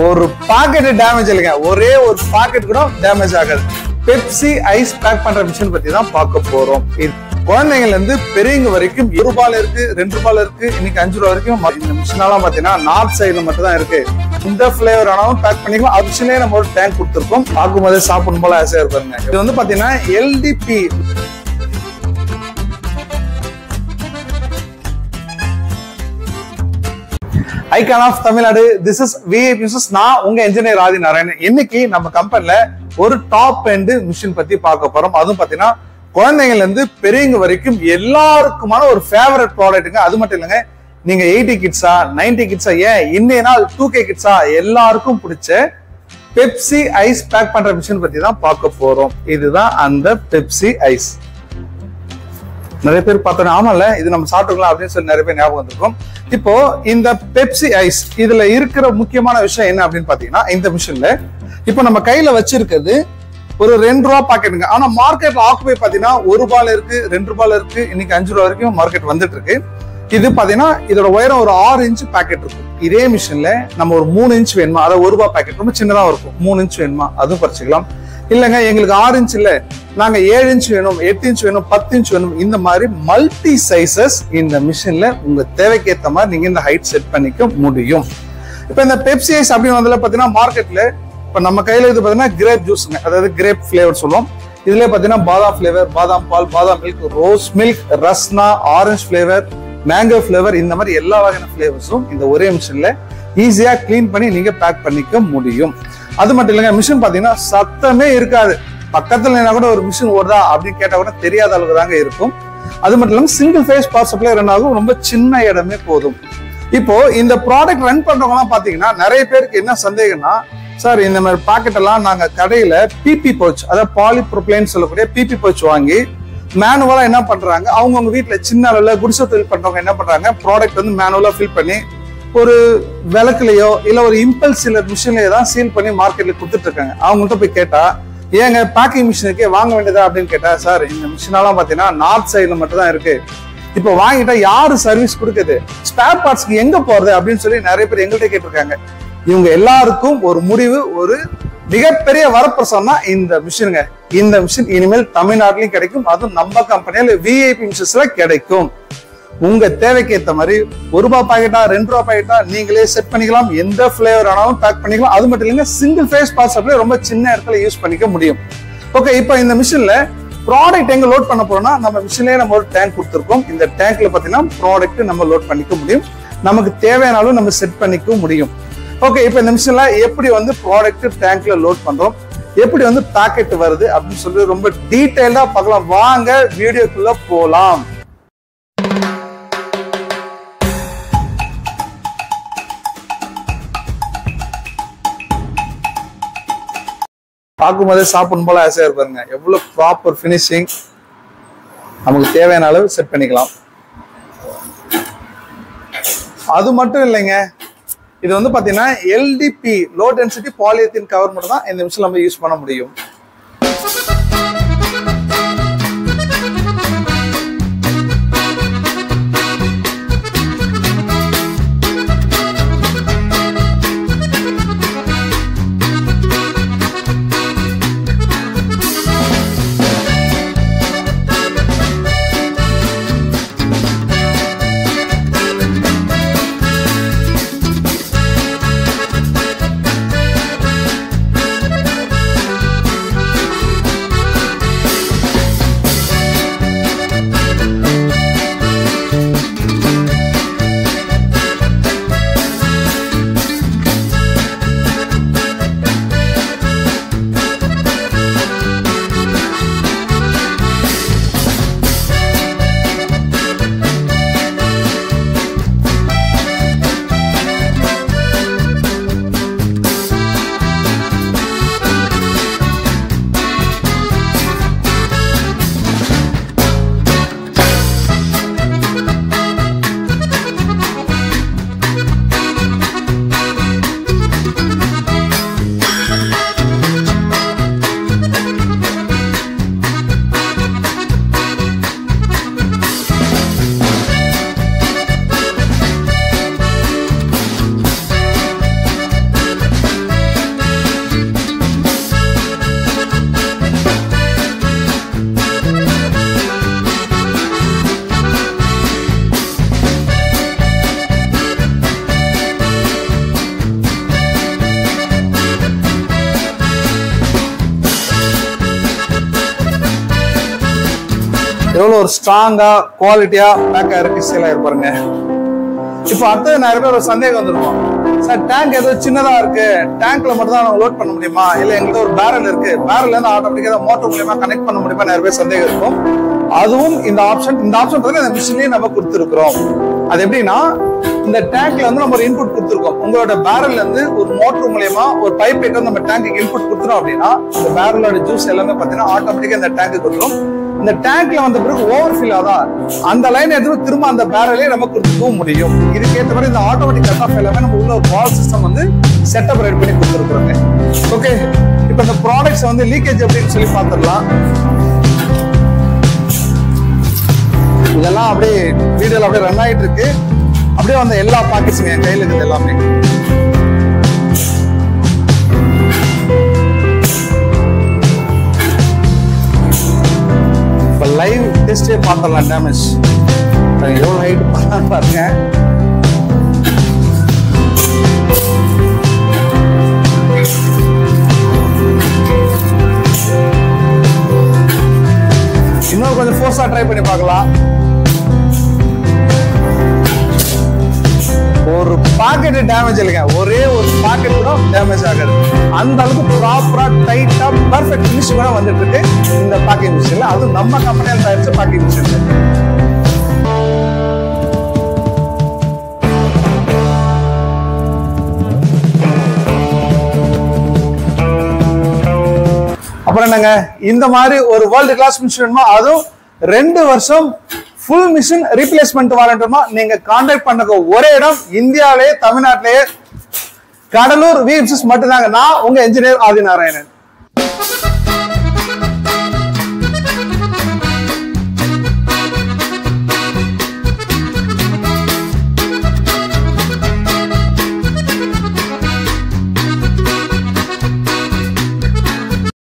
ஒரு packet damage இல்லைங்க, ஒரே ஒரு பாக்கெட் கூட டேமேஜ் ஆகாது. பெப்சி ஐஸ் பேக் பண்ற மிஷின் பத்தி தான் பார்க்க போறோம். குழந்தைங்கள்ல இருந்து பெரியவங்க வரைக்கும் ₹1 இருக்கு, ₹2 இருக்கு, இன்னைக்கு ₹5 வரைக்கும். இந்த மிஷினெல்லாம் பாத்தீங்கன்னா நார்த் சைடுல மட்டும் தான் இருக்கு. இந்த பிளேவர் ஆனாலும் பேக் பண்ணிக்கலாம். ஆப்ஷனே நம்ம ஒரு டேங்க் கொடுத்துருக்கோம். பார்க்கும்போது சாப்பிடும் போல ஆசையா இருப்பாருங்க. இது வந்து பாத்தீங்கன்னா LDP icon of Tamil Nadu. This is VIP news. நான் உங்க இன்ஜினியர் ஆதி நாராயணன். இன்னைக்கு நம்ம கம்பெனில ஒரு டாப் எண்ட் மிஷின் பத்தி பார்க்க போறோம். அதுவும் பாத்தீங்கன்னா குழந்தைங்கள்ல இருந்து பெரியவங்க வரைக்கும் எல்லாருக்குமான ஒரு ஃபேவரட் ப்ராடக்ட்டுங்க. அது மட்டும் இல்லைங்க, நீங்க 80 கிட்ஸா 90 கிட்ஸா ஏன் இன்னைய நாள் 2K கிட்ஸா எல்லாருக்கும் பிடிச்ச பெப்சி ஐஸ் பேக் பண்ற மிஷின் பத்தி தான் பார்க்க போறோம். இதுதான் அந்த பெப்சி ஐஸ். நிறைய பேர் பார்த்தோம், ஆமால இது நம்ம சாப்பிட்டுக்கலாம் அப்படின்னு சொல்லி நிறைய பேர் ஞாபகம் வந்திருக்கும். இப்போ இந்த பெப்சி ஐஸ் இதுல இருக்கிற முக்கியமான விஷயம் என்ன அப்படின்னு பாத்தீங்கன்னா, இந்த மிஷின்ல இப்போ நம்ம கையில வச்சிருக்கிறது ஒரு ₹2 பாக்கெட்டுங்க. ஆனா மார்க்கெட்ல ஆக்குபை பாத்தீங்கன்னா ₹1 இருக்கு, ₹2 இருக்கு, இன்னைக்கு ₹5 வரைக்கும் மார்க்கெட் வந்துட்டு இருக்கு. இது பாத்தீங்கன்னா இதோட உயரம் ஒரு 6 இன்ச் பாக்கெட் இருக்கும். இதே மிஷின்ல நம்ம ஒரு 3 இன்ச் வேணுமா, அதாவது ₹1 பாக்கெட் ரொம்ப சின்னதா இருக்கும், 3 இன்ச் வேணுமா அதுவும் பறிச்சுக்கலாம். இல்லைங்க எங்களுக்கு 6 இன்ச் இல்ல, நாங்க 7 இன்ச் வேணும், 8 இன்ச் வேணும், 10 இன்ச் வேணும், இந்த மாதிரி மல்டி சைசஸ் இந்த மிஷின்ல உங்க தேவைக்கு ஏற்ற மாதிரி நீங்க இந்த ஹைட் செட் பண்ணிக்க முடியும். இப்ப இந்த பெப்சி ஐஸ் அப்படின்னு வந்ததுல பாத்தீங்கன்னா மார்க்கெட்ல இப்ப நம்ம கையில இது பாத்தீங்கன்னா கிரேப் ஜூஸ்ங்க, அதாவது கிரேப் பிளேவர் சொல்லுவோம். இதுல பாத்தீங்கன்னா பாதாம் பிளேவர், பாதாம் பால், பாதாம் milk, rose milk, Rasna, orange flavour, mango flavour, இந்த மாதிரி எல்லா வகையான பிளேவர்ஸும் இந்த ஒரே மிஷின்ல ஈஸியா கிளீன் பண்ணி நீங்க பேக் பண்ணிக்க முடியும். அது மட்டும் இல்லைங்க, மிஷின் பாத்தீங்கன்னா சத்தமே இருக்காது. பக்கத்துல என்ன கூட ஒரு மிஷின் ஓடுதா அப்படின்னு கேட்டா கூட தெரியாத அளவுக்கு தாங்க இருக்கும். அது மட்டும் இல்லாம single phase power supply run ஆகும், ரொம்ப சின்ன இடமே போதும். இப்போ இந்த ப்ராடக்ட் ரன் பண்றவங்க எல்லாம் பாத்தீங்கன்னா நிறைய பேருக்கு என்ன சந்தேகம்னா, சார் இந்த மாதிரி பாக்கெட் எல்லாம் நாங்க கடையில பிபி பவுச், அதாவது பாலிப்ரோபிளேன் சொல்லக்கூடிய பிபி பவுச் வாங்கி மேனுவலா என்ன பண்றாங்க, அவங்கவுங்க வீட்டுல சின்ன அளவுல குடிசை தொழில் பண்றவங்க என்ன பண்றாங்க, ப்ராடக்ட் வந்து மேனுவலா ஃபில் பண்ணி ஒரு விளக்குலயோ இல்ல ஒரு இம்பல்சிலர் மிஷின்லயோ தான் சீல் பண்ணி மார்க்கெட்ல கொடுத்துட்டு இருக்காங்க. அவங்கள்ட்ட போய் கேட்டா, ஏங்க பேக்கிங் மிஷினுக்கே வாங்க வேண்டியதா அப்படின்னு கேட்டா, சார் இந்த மிஷினெல்லாம் பாத்தீங்கன்னா நார்த் சைடுல மட்டும் தான் இருக்கு, இப்போ வாங்கிட்டா யாரு சர்வீஸ் கொடுக்குது, ஸ்பேர் பார்ட்ஸ்க்கு எங்க போறது அப்படின்னு சொல்லி நிறைய பேர் எங்கள்கிட்ட கேட்டிருக்காங்க. இவங்க எல்லாருக்கும் ஒரு முடிவு, ஒரு மிகப்பெரிய வரப்பிரசாதம் இந்த மிஷினுங்க. இந்த மிஷின் இனிமேல் தமிழ்நாட்டிலையும் கிடைக்கும், அதுவும் நம்ம கம்பெனியில VIP மிஷின்ஸ்ல கிடைக்கும். உங்க தேவைக்கு ஏற்ற மாதிரி ₹1 பாக்கெட்டா ₹2 பாக்கெட்டா நீங்களே செட் பண்ணிக்கலாம். எந்த பிளேவர் ஆனாலும் பேக் பண்ணிக்கலாம். அது மட்டும் இல்லைங்க, சிங்கிள் ஃபேஸ் பவர் சப்ளை ரொம்ப சின்ன இடத்துல யூஸ் பண்ணிக்க முடியும். ஓகே, இப்போ இந்த மிஷின்ல ப்ராடக்ட் எங்க லோட் பண்ண போறோம்னா, நம்ம மிஷின்லயே நம்ம ஒரு டேங்க் கொடுத்துருக்கோம். இந்த டேங்க்ல பாத்தீங்கன்னா ப்ராடக்ட் நம்ம லோட் பண்ணிக்க முடியும். நமக்கு தேவையானாலும் நம்ம செட் பண்ணிக்க முடியும். ஓகே, இப்போ இந்த மிஷின்ல எப்படி வந்து ப்ராடக்ட் டேங்க்ல லோட் பண்றோம், எப்படி வந்து பாக்கெட் வருது அப்படின்னு சொல்லி ரொம்ப டீடைலா பார்க்கலாம். வாங்க வீடியோக்குள்ள போலாம். பார்க்கும்போதே சாப்பிடும் போல ஆசையா இருப்பாருங்க. எவ்வளவு ப்ராப்பர் பினிஷிங், நமக்கு தேவையான அளவு செட் பண்ணிக்கலாம். அது மட்டும் இல்லைங்க, இது வந்து பாத்தீங்கன்னா LDP லோ டென்சிட்டி பாலிஎத்தீன் கவர் மட்டும் தான் இந்த மிஷின்ல நம்ம யூஸ் பண்ண முடியும். எவ்வளவு ஒரு ஸ்ட்ராங்கா குவாலிட்டியா பேக் ஆயிருக்கு சேல் ஆயிருப்பாருங்க. இப்போ அடுத்தது நிறைய பேர் ஒரு சந்தேகம் வந்திருக்கும், சார் டேங்க் ஏதோ சின்னதா இருக்கு, டேங்க்ல மட்டும் தான் லோட் பண்ண முடியுமா, இல்ல எங்கிட்ட ஒரு பேரல் இருக்கு, பேரல்ல இருந்து ஆட்டோமேட்டிக்கா மோட்டர் மூலமா கனெக்ட் பண்ண முடியுமா, நிறைய பேர் சந்தேகம் இருக்கும். அதுவும் இந்த ஆப்ஷன் இந்த மிஷின்லயே நம்ம கொடுத்துருக்கிறோம். அது எப்படின்னா, இந்த டேங்க்ல வந்து நம்ம ஒரு இன்புட் கொடுத்துருக்கோம். உங்களோட பேரல்ல இருந்து ஒரு மோட்டர் மூலமா ஒரு பைப் வந்து நம்ம டேங்க்கு இன்புட் கொடுத்துறோம் அப்படின்னா, இந்த பேரலோட ஜூஸ் எல்லாமே பாத்தீங்கன்னா ஆட்டோமேட்டிக்கா இந்த டேங்க்கு கொடுத்துரும். இந்த டேங்க்ல வந்த பிறகு ஓவர் ஃபில் ஆதான் அந்த லைன் எடுத்து திரும்ப அந்த பேரலே நம்ம கொடுத்துக்கவும் முடியும். இதுக்கேற்ற மாதிரி இந்த ஆட்டோமேட்டிக் கட் ஆஃப் எல்லாமே நம்ம உள்ள ஒரு வால் சிஸ்டம் வந்து செட்டப் ரெடி பண்ணி கொடுத்துருக்குறோங்க. ஓகே, இப்போ இந்த ப்ராடக்ட்ஸ் வந்து லீக்கேஜ் எப்படின்னு சொல்லி பார்த்துடலாம். இதெல்லாம் அப்படியே வீடியோல அப்படியே ரன் ஆயிட்டு இருக்கு. அப்படியே வந்த எல்லா பாக்கெட்ஸுங்க என் கையில் இருக்குது எல்லாமே. இப்போ லைவ் டெஸ்டே பார்த்துடலாம். டேமேஜ் எவ்வளோ ஹைட் பண்ணலாம் பாருங்க. இன்னொரு கொஞ்சம் ஃபோர்ஸா ட்ரை பண்ணி பார்க்கலாம். ஒரு பாக்கெட் டேமேஜ் இல்லைங்க, ஒரே ஒரு பாக்கெட் கூட டேமேஜ் ஆகாது. அந்த அளவுக்கு ப்ராப்பரா டைட்டா பர்ஃபெக்ட் ஃபினிஷிங் கூட வந்துட்டு இருக்கு இந்த பேக்கிங் மிஷின்ல. அது நம்ம கம்பெனியால தயாரிச்ச பேக்கிங் மிஷின். அப்புறம் என்னங்க, இந்த மாதிரி ஒரு வேர்ல்டு கிளாஸ் மிஷின், அதுவும் 2 வருஷம் ஃபுல் மிஷின் ரீப்ளேஸ்மெண்ட் வாரண்ட்டுமா, நீங்க கான்டாக்ட் பண்ண ஒரே இடம் இந்தியாவிலேயே தமிழ்நாட்டிலேயே கடலூர் VMCS மட்டும்தாங்க. நான் உங்க என்ஜினியர் ஆதிநாராயணன்.